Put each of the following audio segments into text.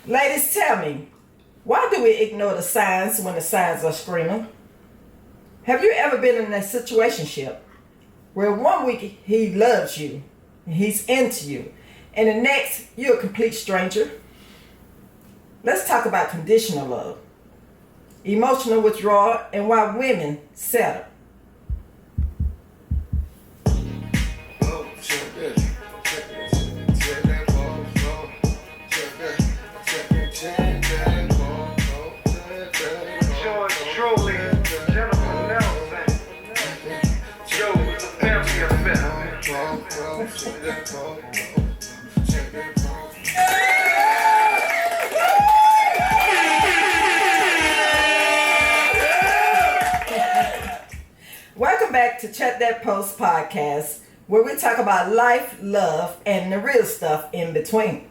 Ladies, tell me, why do we ignore the signs when the signs are screaming? Have you ever been in a situationship where one week he loves you, he's into you, and the next you're a complete stranger? Let's talk about conditional love, emotional withdrawal, and why women settle. Welcome back to Check That Post podcast, where we talk about life, love, and the real stuff in between.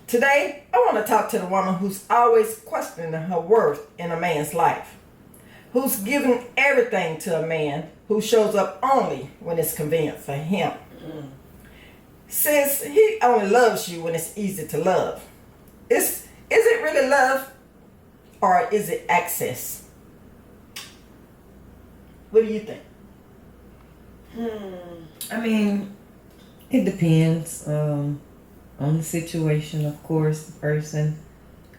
Today, I want to talk to the woman who's always questioning her worth in a man's life, who's giving everything to a man who shows up only when it's convenient for him. Since he only loves you when it's easy to love, is it really love or is it access? What do you think? I mean, it depends on the situation, of course, the person,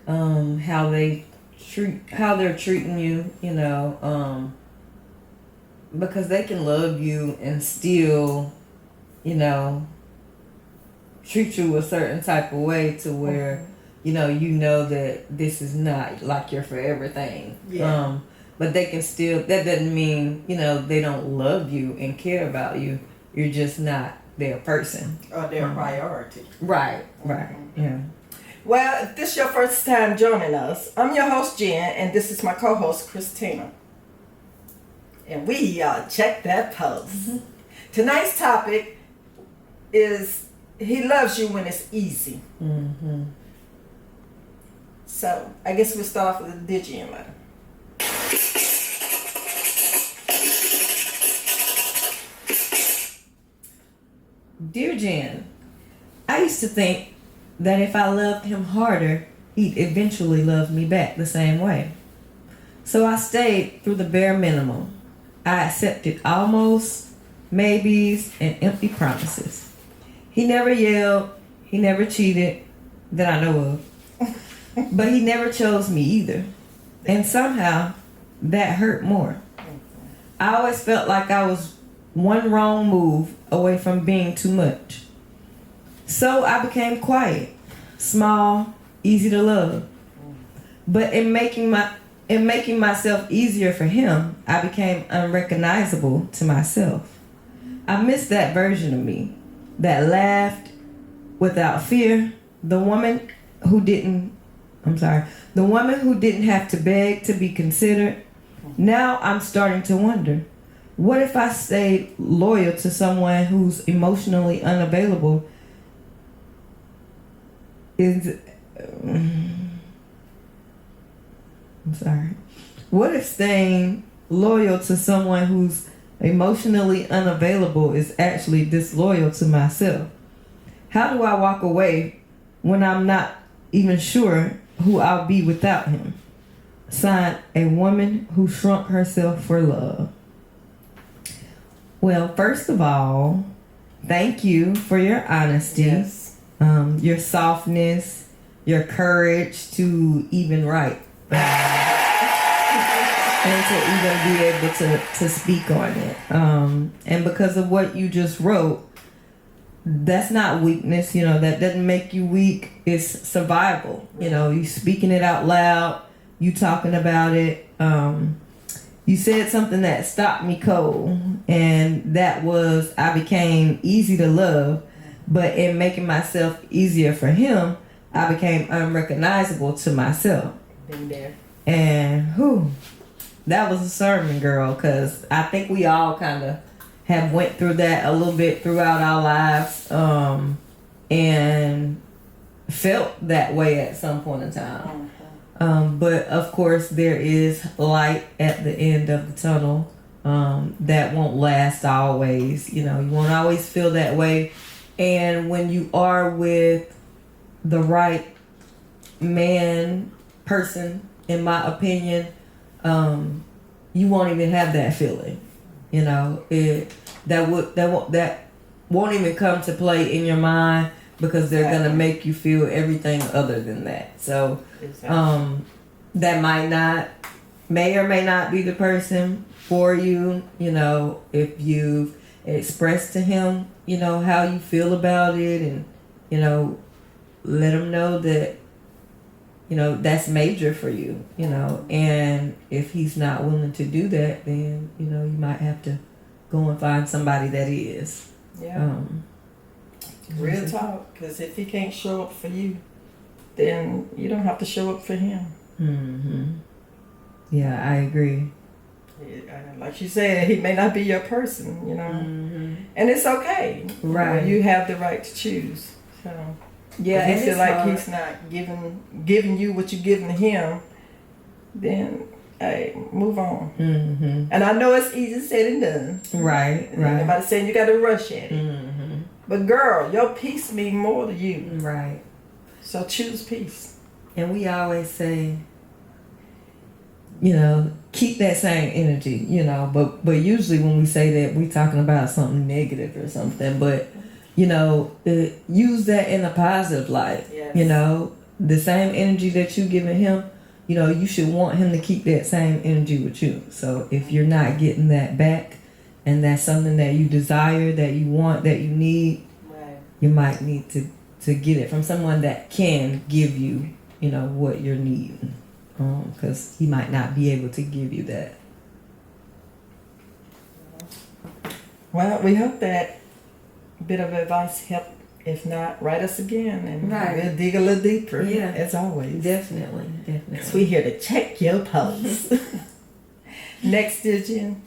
how they're treating you, because they can love you and still, treat you a certain type of way to where, you know that this is not like your forever thing. Yeah. But they can still, that doesn't mean, they don't love you and care about you. You're just not their person. Or their priority. Right, yeah. Well, if this is your first time joining us, I'm your host, Jen, and this is my co-host, Christina. And we check that post. Mm-hmm. Tonight's topic is he loves you when it's easy. Mm-hmm. So, I guess we'll start off with the Digian letter. Dear Jen, I used to think that if I loved him harder, he'd eventually love me back the same way. So I stayed through the bare minimum. I accepted almost, maybes, and empty promises. He never yelled, he never cheated, that I know of. But he never chose me either. And somehow, that hurt more. I always felt like I was one wrong move away from being too much. So I became quiet, small, easy to love. But in making myself easier for him, I became unrecognizable to myself. I missed that version of me that laughed without fear, the woman who didn't have to beg to be considered. Now I'm starting to wonder, what if I stayed loyal to someone who's emotionally unavailable? What if staying loyal to someone who's emotionally unavailable is actually disloyal to myself? How do I walk away when I'm not even sure who I'll be without him? Signed, a woman who shrunk herself for love. Well, first of all, thank you for your honesty, yes. Your softness, your courage to even write. And to even be able to speak on it. And because of what you just wrote, that's not weakness, that doesn't make you weak. It's survival. You speaking it out loud, you talking about it. You said something that stopped me cold, and that was I became easy to love, but in making myself easier for him, I became unrecognizable to myself. Been there. And that was a sermon, girl, because I think we all kind of have went through that a little bit throughout our lives, and felt that way at some point in time. But of course there is light at the end of the tunnel, that won't last always. You won't always feel that way. And when you are with the right person, in my opinion, you won't even have that feeling. You know, that won't even come to play in your mind because they're gonna make you feel everything other than that. So, that may or may not be the person for you. You know, if you've expressed to him, you know, how you feel about it, and you know, let him know that, you know, that's major for you, you know. And if he's not willing to do that, then, you know, you might have to go and find somebody that is. Yeah. Real talk. Because if he can't show up for you, then you don't have to show up for him. Mm-hmm. Yeah, I agree. Like you said, he may not be your person, you know. Mm-hmm. And it's okay. Right. You have the right to choose. So yeah, if you feel like he's not giving you what you're giving to him, then hey, move on. Mm-hmm. And I know it's easy said and done. Right. Nobody saying you got to rush at it. Mm-hmm. But girl, your peace means more to you. Right. So choose peace. And we always say, you know, keep that same energy, you know, but usually when we say that, we talking about something negative or something, but you know, use that in a positive light. Yes. You know, the same energy that you giving him, you know, you should want him to keep that same energy with you. So if you're not getting that back, and that's something that you desire, that you want, that you need, right, you might need to get it from someone that can give you, you know, what you're needing. Because he might not be able to give you that. Well, we hope that bit of advice helped. If not, write us again and we'll dig a little deeper. Yeah, as always. Definitely. Because we're here to check your pulse. Next, dear Jen.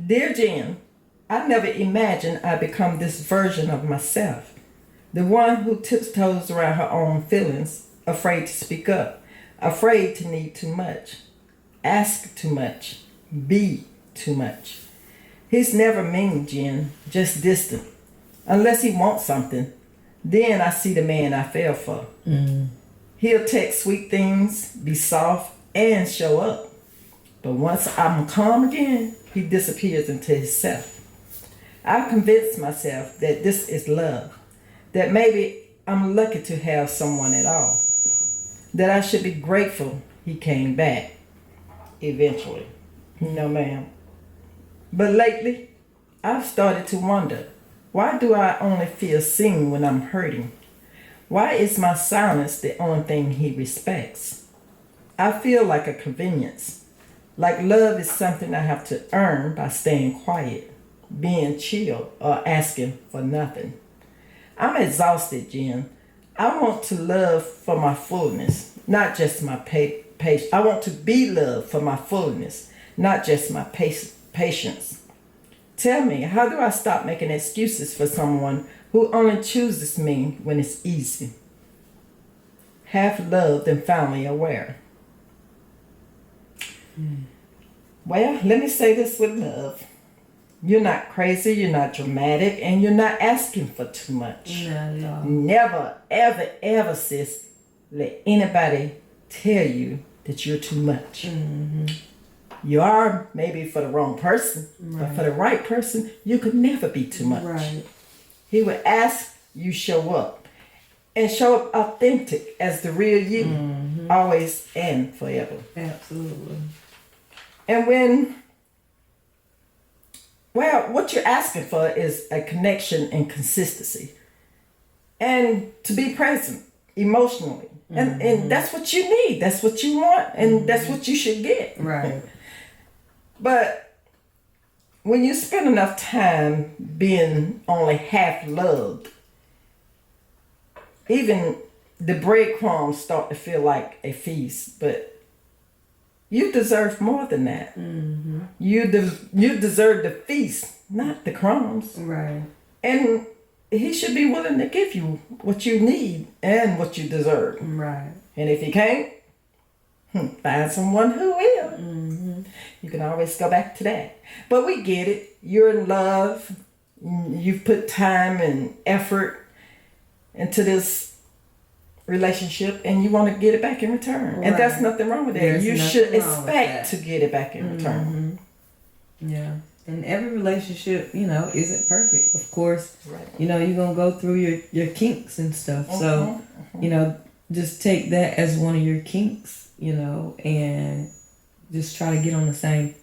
Dear Jen, I never imagined I'd become this version of myself. The one who tiptoes around her own feelings, afraid to speak up, afraid to need too much, ask too much, be too much. He's never mean, Jen, just distant. Unless he wants something, then I see the man I fell for. Mm. He'll text sweet things, be soft, and show up. But once I'm calm again, he disappears into himself. I've convinced myself that this is love, that maybe I'm lucky to have someone at all, that I should be grateful he came back eventually. No, ma'am. But lately, I've started to wonder, why do I only feel seen when I'm hurting? Why is my silence the only thing he respects? I feel like a convenience, like love is something I have to earn by staying quiet, being chill, or asking for nothing. I'm exhausted, Jen. I want to love for my fullness, not just my patience. I want to be loved for my fullness, not just my patience. Tell me, how do I stop making excuses for someone who only chooses me when it's easy? Half loved and finally aware. Well, let me say this with love. You're not crazy, you're not dramatic, and you're not asking for too much. No. Never, ever, ever, sis, let anybody tell you that you're too much. Mm-hmm. You are maybe for the wrong person, right, but for the right person, you could never be too much. Right. He would ask you show up, and show up authentic as the real you, mm-hmm, always and forever. Absolutely. And what you're asking for is a connection and consistency. And to be present emotionally. Mm-hmm. And that's what you need. That's what you want. And mm-hmm, that's what you should get. Right. But when you spend enough time being only half loved, even the breadcrumbs start to feel like a feast. But you deserve more than that. Mm-hmm. You deserve the feast, not the crumbs. Right. And he should be willing to give you what you need and what you deserve. Right. And if he can't, Find someone who will. Mm-hmm. You can always go back to that. But we get it. You're in love. You've put time and effort into this relationship, and you want to get it back in return. Right. And there's nothing wrong with that. There's You nothing should wrong with expect that. to get it back in return. Yeah. And every relationship, isn't perfect. Of course, Right. you're going to go through your kinks and stuff. So, just take that as one of your kinks, and just try to get on the same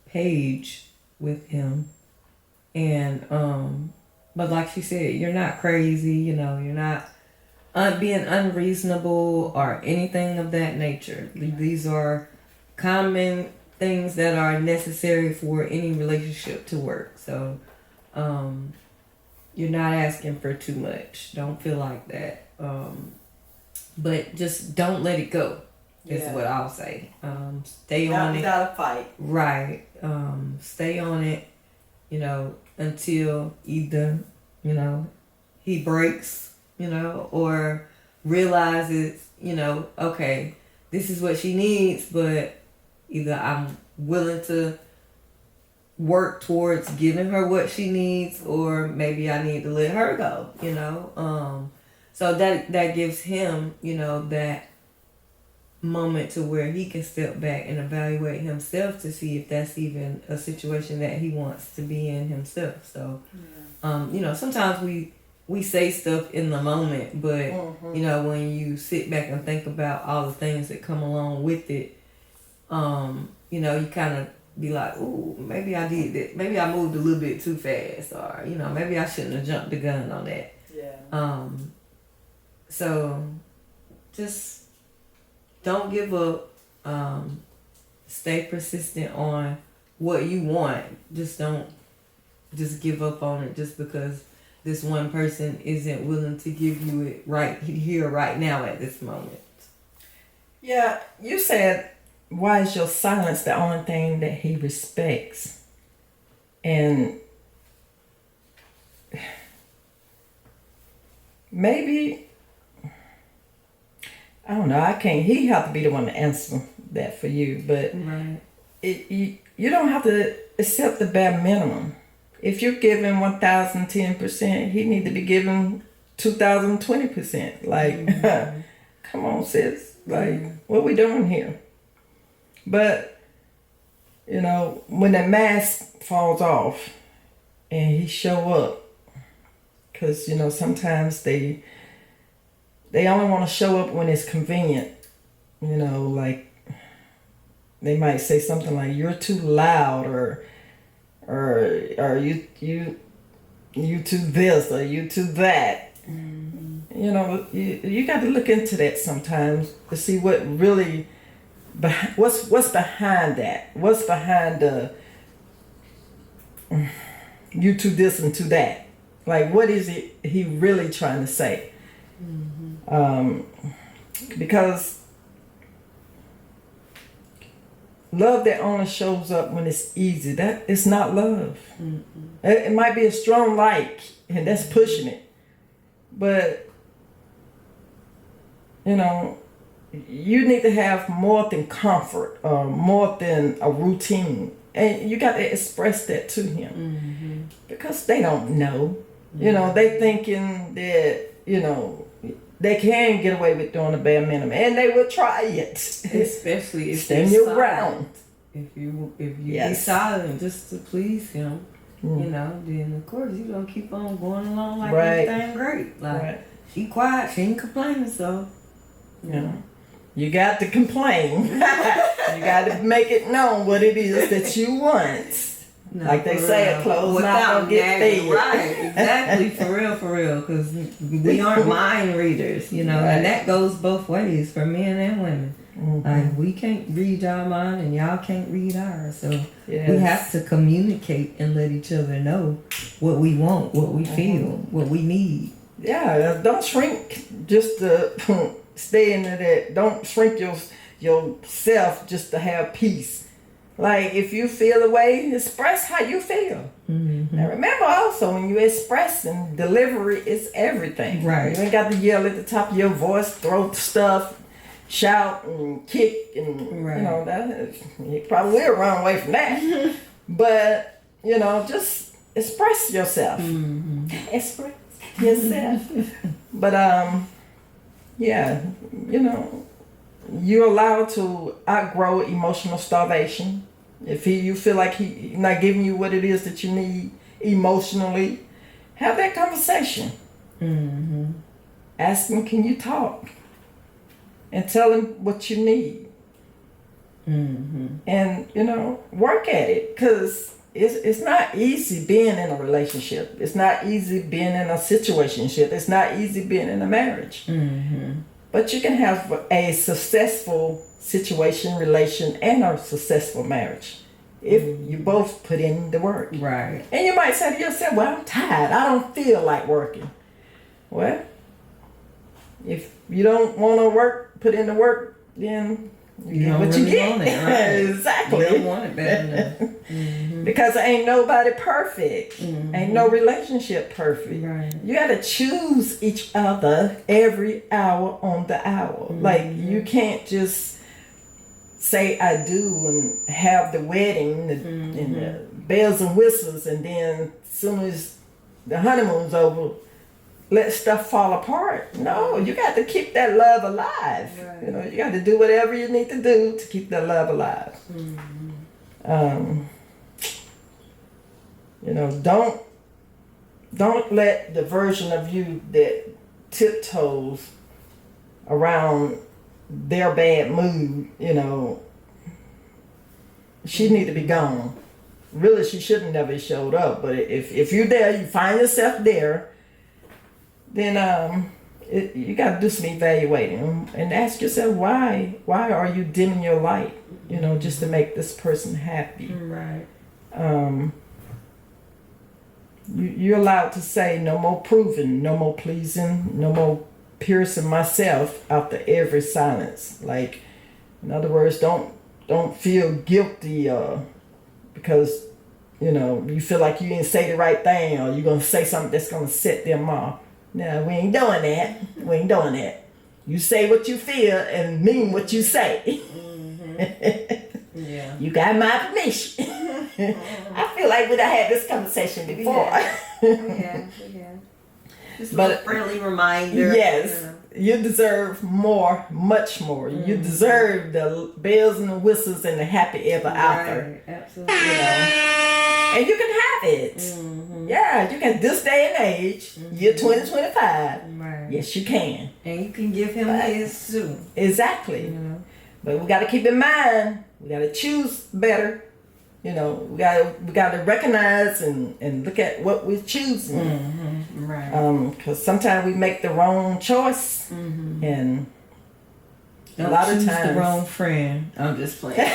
page with him. And, but like she said, you're not crazy, you're not being unreasonable or anything of that nature. These are common things that are necessary for any relationship to work. So, you're not asking for too much. Don't feel like that. But just don't let it go. Is what I'll say. Stay on it. Gotta fight. Right. Stay on it. Until either he breaks. Or realizes. Okay, this is what she needs, but either I'm willing to work towards giving her what she needs, or maybe I need to let her go, so that gives him, that moment to where he can step back and evaluate himself to see if that's even a situation that he wants to be in himself. So, sometimes we say stuff in the moment, but, when you sit back and think about all the things that come along with it, you kind of be like, ooh, maybe I did that. Maybe I moved a little bit too fast, or, maybe I shouldn't have jumped the gun on that. Yeah. So just don't give up. Stay persistent on what you want. Just don't just give up on it just because this one person isn't willing to give you it right here, right now at this moment. Yeah, you said, why is your silence the only thing that he respects? And maybe, I don't know, I can't, he have to be the one to answer that for you, but Right. You don't have to accept the bare minimum. If you're giving 1,010%, he need to be giving 2,020%. Like, come on, sis. Like, what we doing here? But, when the mask falls off and he show up, because, sometimes they only want to show up when it's convenient. Like, they might say something like, you're too loud, or you too this, or you too that. You got to look into that sometimes to see what really, what's behind that. What's behind the you too this and too that. Like, what is it he really trying to say? Because love that only shows up when it's easy, that it's not love. It might be a strong like, and that's pushing it. But, you need to have more than comfort, more than a routine. And you got to express that to him. Because they don't know. They thinking that, they can get away with doing the bare minimum, and they will try it. Especially if stand your ground. If you be silent just to please him, then of course you gonna keep on going along like everything great. Like she quiet, she ain't complaining, so you got to complain. You got to make it known what it is that you want. No, like they say, a closed mouth don't get fed. Right, exactly, for real, because we aren't mind readers, and that goes both ways for men and women. Like, we can't read y'all mind and y'all can't read ours, so we have to communicate and let each other know what we want, what we feel, what we need. Yeah, don't shrink just to stay in that. Don't shrink yourself just to have peace. Like, if you feel a way, express how you feel. Now, remember also, when you express, and delivery is everything. Right. You ain't got to yell at the top of your voice, throw stuff. shout and kick and Right. you know that you probably will run away from that. But you know, just express yourself. Express yourself. But yeah, you know, you're allowed to outgrow emotional starvation. If you feel like he's not giving you what it is that you need emotionally, have that conversation. Ask him, can you talk? And tell him what you need. And, you know, work at it. Because it's not easy being in a relationship. It's not easy being in a situationship. It's not easy being in a marriage. But you can have a successful situation, relation, and a successful marriage if you both put in the work. Right. And you might say to yourself, well, I'm tired. I don't feel like working. Well, if you don't want to work, put in the work, then you get what you get. Want it, right? Exactly. You don't want it bad enough. Because ain't nobody perfect. Ain't no relationship perfect. Right. You got to choose each other every hour on the hour. Like, you can't just say I do and have the wedding and the bells and whistles, and then as soon as the honeymoon's over, let stuff fall apart. No, you got to keep that love alive. Right. You know, you got to do whatever you need to do to keep that love alive. You know, don't let the version of you that tiptoes around their bad mood, you know, she need to be gone. Really, she shouldn't never showed up. But if you're there, you find yourself there, then you got to do some evaluating and ask yourself why are you dimming your light, you know, just to make this person happy. Right. You're allowed to say no more proving, no more pleasing, no more piercing myself after every silence. Like, in other words, don't feel guilty because, you know, you feel like you didn't say the right thing, or you're going to say something that's going to set them off. No, we ain't doing that. We ain't doing that. You say what you feel and mean what you say. Yeah. You got my permission. I feel like we done had this conversation before. Yeah. Just a friendly reminder. Yes. You know. You deserve more, much more. You deserve the bells and the whistles and the happy ever after. Right. Absolutely. You know? And you can have it. Yeah, you can, this day and age, year 2025. Right. Yes, you can. And you can give him his too. Exactly. You know. But we got to keep in mind, we got to choose better. You know, we got to recognize and look at what we're choosing. Right. Because sometimes we make the wrong choice, and Don't a lot of choose times the wrong friend. I'm just playing.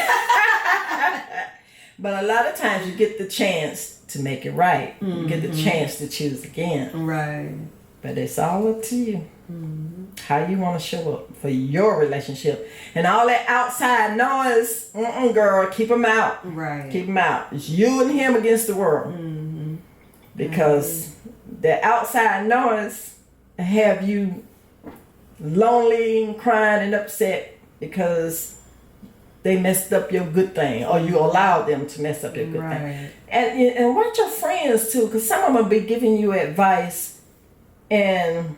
But a lot of times you get the chance to make it right. You get the chance to choose again. Right. But it's all up to you. How you want to show up for your relationship. And all that outside noise, girl, keep them out. Right. Keep them out. It's you and him against the world. Because the outside noise have you lonely and crying and upset because they messed up your good thing, or you allowed them to mess up your good thing. And watch your friends too, because some of them be giving you advice and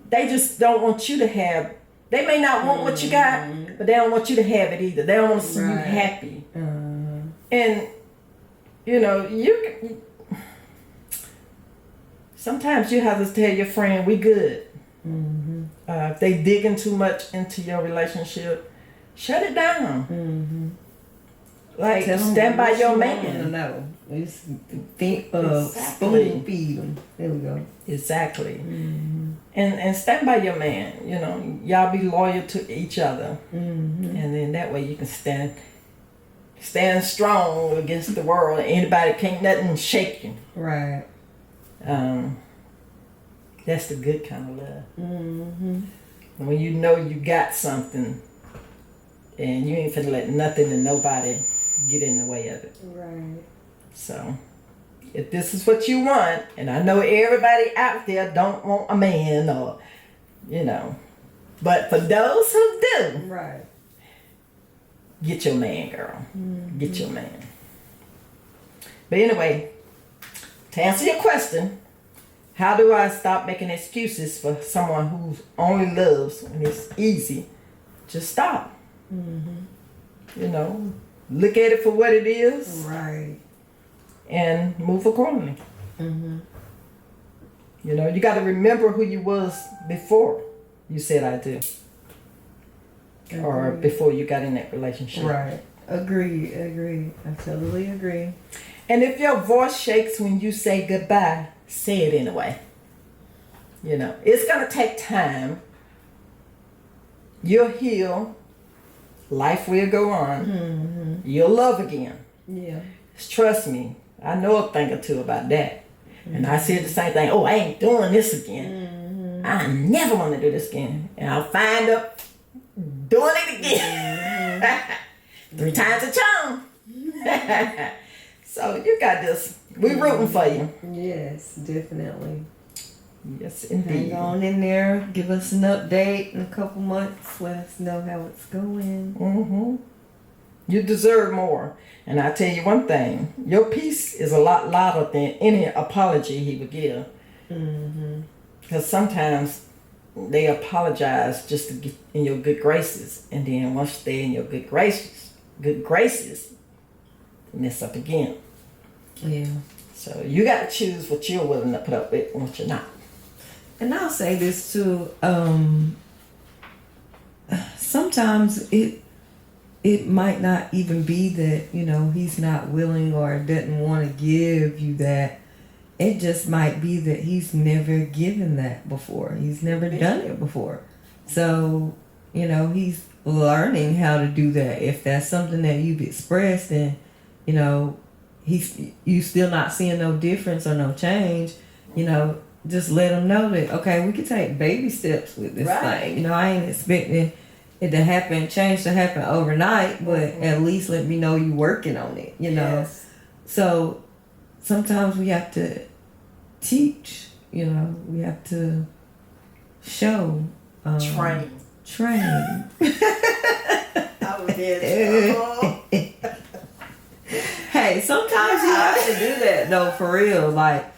they just don't want you to have, they may not want what you got, but they don't want you to have it either. They don't want to see you happy. And, you know, sometimes you have to tell your friend, we good. If they digging too much into your relationship, shut it down. Like, stand by your man. No, it's Exactly. spoon feed them. There we go. Exactly. And stand by your man. You know, y'all be loyal to each other, and then that way you can stand strong against the world. Anybody can't nothing shake you. Right. That's the good kind of love. When you know you got something, and you ain't finna let nothing and nobody get in the way of it. Right. So, if this is what you want, and I know everybody out there don't want a man, or, you know, But for those who do, Right. get your man, girl. Get your man. But anyway, to answer your question, how do I stop making excuses for someone who only loves when it's easy? Just stop. You know, look at it for what it is. Right. And move accordingly. You know, you got to remember who you was before you said I do. Or before you got in that relationship. Right. Agree. I totally agree. And if your voice shakes when you say goodbye, say it anyway. You know, it's going to take time. You'll heal. Life will go on. You'll love again. Yeah. Trust me. I know a thing or two about that. And I said the same thing. Oh, I ain't doing this again. I never want to do this again. And I'll find up doing it again. 3 times a charm. So you got this. We rooting for you. Yes, definitely. Yes, indeed. Hang on in there. Give us an update in a couple months. Let us know how it's going. You deserve more. And I tell you one thing. Your peace is a lot louder than any apology he would give. Because sometimes they apologize just to get in your good graces. And then once they're in your good graces, they mess up again. Yeah. So you got to choose what you're willing to put up with and what you're not. And I'll say this too. Sometimes it might not even be that, you know, he's not willing or doesn't want to give you that. It just might be that he's never given that before. He's never done it before. So, you know, he's learning how to do that. If that's something that you've expressed and, you know, you still not seeing no difference or no change, you know, just let him know that, okay, we can take baby steps with this thing. You know, I ain't expecting it to happen, change to happen overnight, but at least let me know you working on it, you know. So sometimes we have to teach, you know, we have to show. Train. Hey, sometimes you have to do that though, for real. Like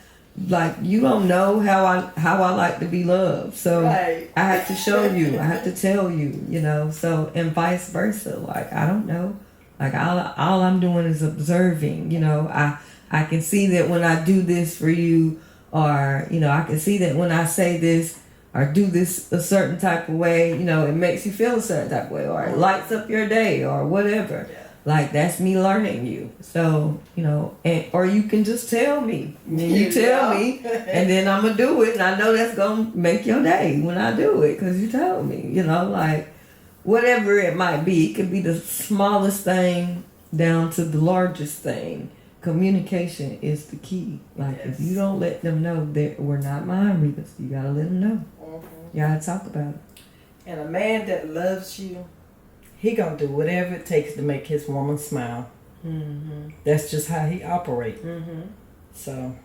you don't know how I like to be loved, so I have to show you. I have to tell you, you know. So and vice versa. Like I don't know. Like all I'm doing is observing. You know, I can see that when I do this for you, or you know, I can see that when I say this or do this a certain type of way, you know, it makes you feel a certain type of way, or it lights up your day, or whatever. Like that's me learning you. So, you know, or you can just tell me. You tell me, and then I'm gonna do it, and I know that's gonna make your day when I do it, because you told me. You know, like whatever it might be, it could be the smallest thing down to the largest thing. Communication is the key. Like if you don't let them know that we're not mind readers, you gotta let them know. You gotta talk about it. And a man that loves you, he gonna do whatever it takes to make his woman smile. That's just how he operates. So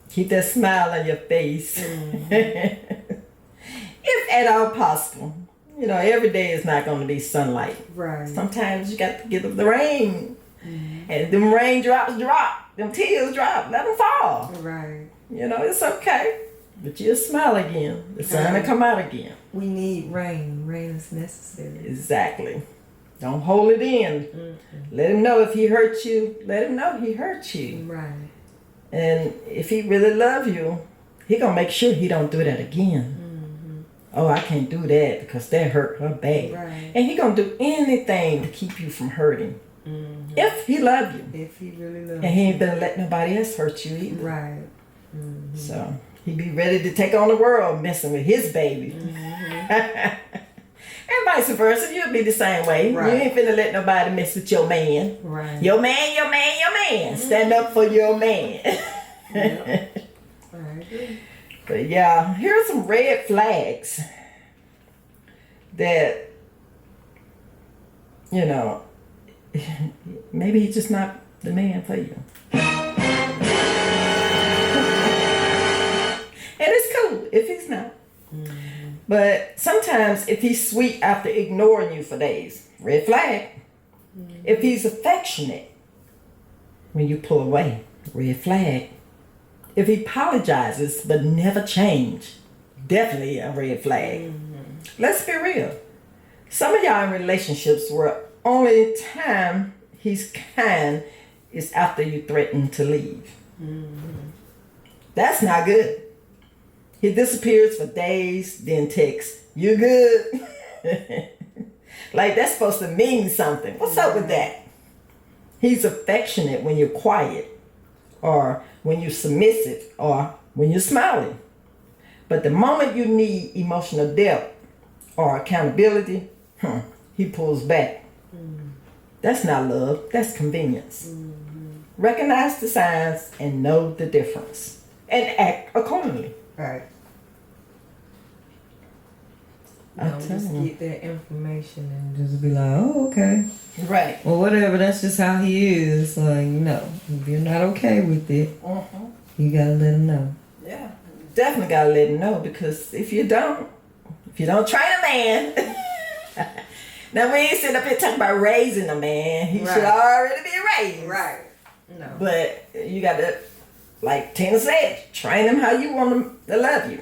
keep that smile on your face, if at all possible. You know, every day is not gonna be sunlight. Right. Sometimes you got to get the rain, and them raindrops drop, them tears drop, let them fall. Right. You know, it's okay. But you'll smile again. The sun will come out again. We need rain. Rain is necessary. Exactly. Don't hold it in. Let him know if he hurt you. Let him know he hurt you. Right. And if he really love you, he gonna make sure he don't do that again. Oh, I can't do that because that hurt her bad. Right. And he gonna do anything to keep you from hurting. If he love you. If he really loves you. And he ain't gonna let nobody else hurt you either. Right. So he be ready to take on the world messing with his baby. And vice versa, you'll be the same way. Right. You ain't finna let nobody mess with your man. Right. Your man, your man, your man. Stand up for your man. Yep. I agree. But yeah, here are some red flags that, you know, maybe he's just not the man for you. And it's cool if he's not. But sometimes if he's sweet after ignoring you for days, red flag. If he's affectionate when you pull away, red flag. If he apologizes but never change, definitely a red flag. Let's be real. Some of y'all in relationships where only time he's kind is after you threaten to leave. That's not good. He disappears for days, then texts, "You good?" Like that's supposed to mean something. What's up with that? He's affectionate when you're quiet, or when you're submissive, or when you're smiling. But the moment you need emotional depth or accountability, he pulls back. That's not love, that's convenience. Recognize the signs and know the difference. And act accordingly. Right. I'm Don't telling just you. get that information and just be like, oh, okay. Right. Well, whatever, that's just how he is. Like, no, if you're not okay with it, you gotta let him know. Yeah. Definitely gotta let him know, because if you don't train a man, now we ain't sitting up here talking about raising a man. He should already be raised. Right. No. But you gotta, like Tina said, train him how you want him to love you.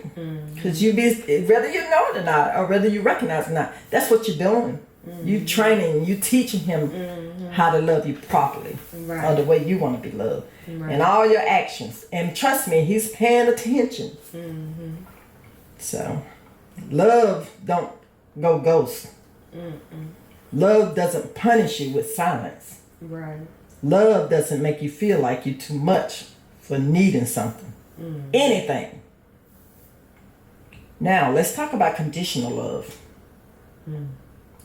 Because whether you know it or not, or whether you recognize it or not, that's what you're doing. You training, you teaching him how to love you properly, or the way you want to be loved, and all your actions. And trust me, he's paying attention. So, love don't go ghost. Love doesn't punish you with silence. Right. Love doesn't make you feel like you're too much for needing something, anything. Now, let's talk about conditional love.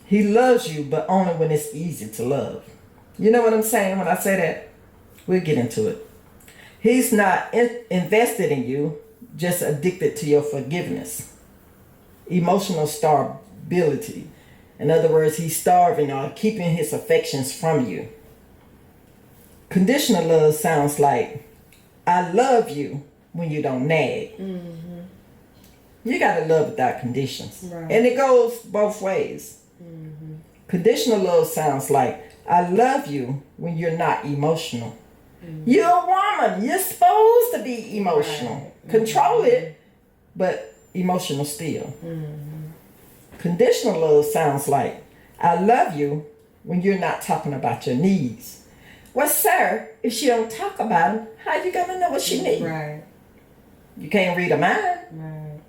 He loves you, but only when it's easy to love. You know what I'm saying when I say that? We'll get into it. He's not invested in you, just addicted to your forgiveness. Emotional starvability. In other words, he's starving or keeping his affections from you. Conditional love sounds like, I love you when you don't nag. You gotta love without conditions. Right. And it goes both ways. Conditional love sounds like, I love you when you're not emotional. You're a woman. You're supposed to be emotional. Control it, but emotional still. Conditional love sounds like, I love you when you're not talking about your needs. Well, sir, if she don't talk about them, how you gonna know what she needs? Right. You can't read her mind. Right.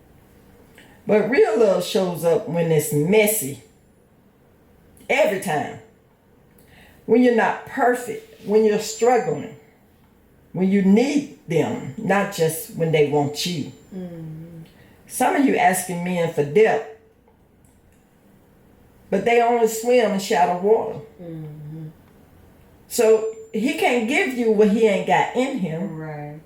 But real love shows up when it's messy. Every time. When you're not perfect. When you're struggling. When you need them. Not just when they want you. Some of you asking men for depth. But they only swim in shallow water. So he can't give you what he ain't got in him. Right.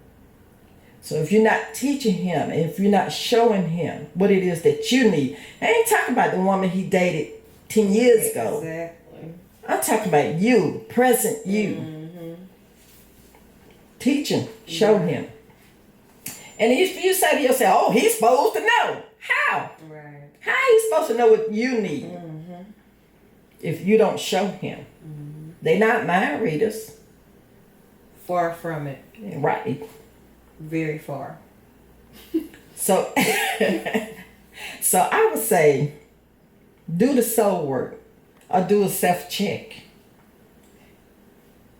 So if you're not teaching him, and if you're not showing him what it is that you need, I ain't talking about the woman he dated 10 years ago. Exactly. I'm talking about you, present you. Teach him, show him. And if you say to yourself, oh, he's supposed to know. How? Right. How he supposed to know what you need if you don't show him? They not mind readers. Far from it. Right. Very far. So, so I would say, do the soul work or do a self-check.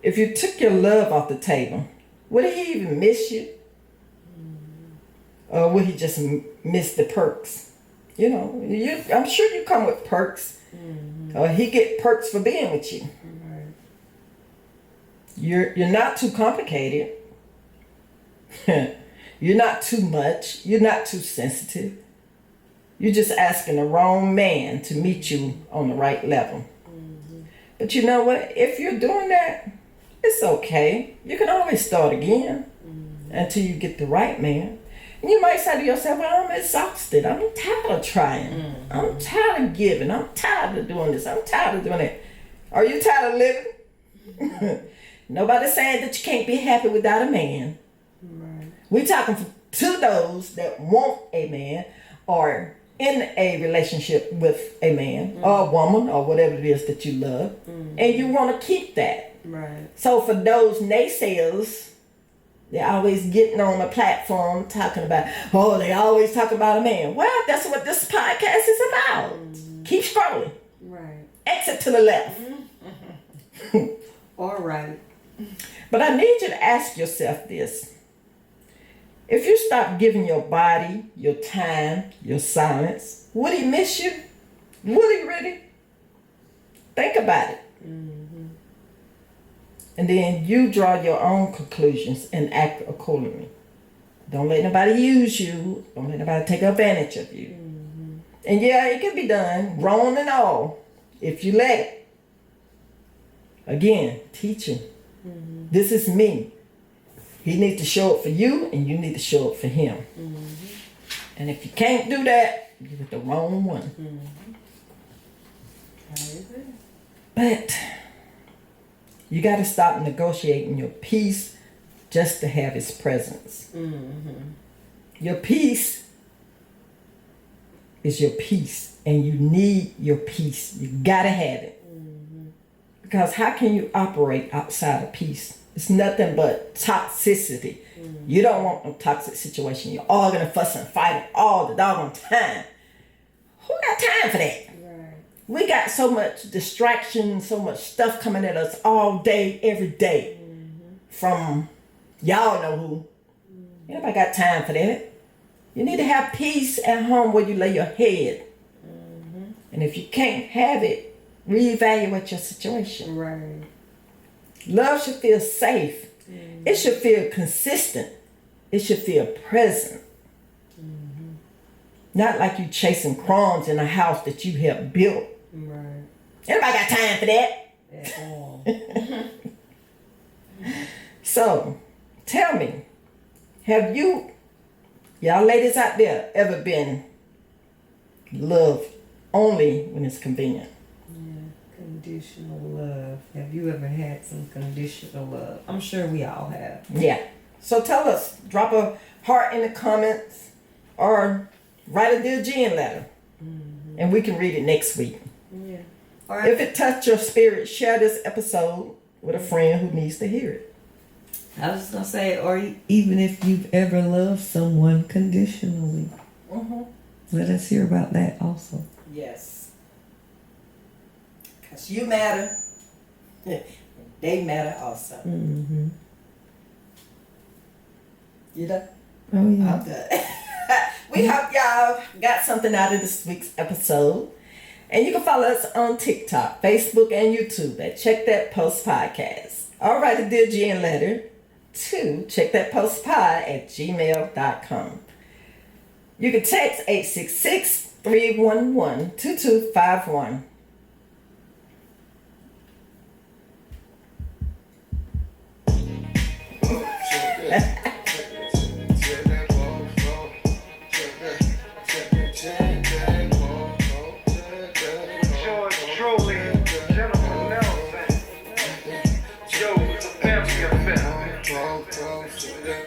If you took your love off the table, would he even miss you? Or would he just miss the perks? You know, I'm sure you come with perks. Or he get perks for being with you. You're not too complicated. You're not too much. You're not too sensitive. You're just asking the wrong man to meet you on the right level. But you know what? If you're doing that, it's okay. You can always start again until you get the right man. And you might say to yourself, well, I'm exhausted. I'm tired of trying. I'm tired of giving. I'm tired of doing this. I'm tired of doing that. Are you tired of living? Nobody's saying that you can't be happy without a man. We're talking to those that want a man or in a relationship with a man or a woman or whatever it is that you love, and you want to keep that. Right. So for those naysayers, they're always getting on a platform talking about, oh, they always talk about a man. Well, that's what this podcast is about. Keep scrolling. Right. Exit to the left. All right. But I need you to ask yourself this. If you stop giving your body, your time, your silence, would he miss you? Would he really? Think about it. And then you draw your own conclusions and act accordingly. Don't let nobody use you. Don't let nobody take advantage of you. And yeah, it can be done, wrong and all, if you let it. Again, teaching. This is me. He needs to show up for you, and you need to show up for him. And if you can't do that, you're with the wrong one. I agree. But you got to stop negotiating your peace just to have his presence. Your peace is your peace, and you need your peace. You got to have it. Because how can you operate outside of peace? It's nothing but toxicity. You don't want no toxic situation. You're all gonna fuss and fight all the doggone time. Who got time for that? Right. We got so much distraction, so much stuff coming at us all day, every day. From y'all know who. Anybody got time for that? You need to have peace at home where you lay your head. And if you can't have it, reevaluate your situation. Right. Love should feel safe. It should feel consistent. It should feel present. Not like you chasing crumbs in a house that you have built. Right. Anybody got time for that? At all. So, tell me, have you, y'all ladies out there, ever been loved only when it's convenient? Conditional love. Have you ever had some conditional love? I'm sure we all have. Yeah. So tell us, drop a heart in the comments or write a Dear Jen letter. And we can read it next week. Yeah. If it touched your spirit, share this episode with a friend who needs to hear it. I was just going to say, or even if you've ever loved someone conditionally. Let us hear about that also. Yes. Because you matter. They matter also. You done? Oh, yeah. I'm done. We hope y'all got something out of this week's episode. And you can follow us on TikTok, Facebook, and YouTube at Check That Post Podcast. Or write a Dear Jen letter to checkthatpostpod@gmail.com. You can text 866-311-2251.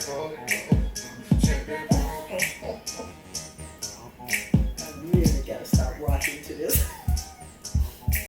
Call.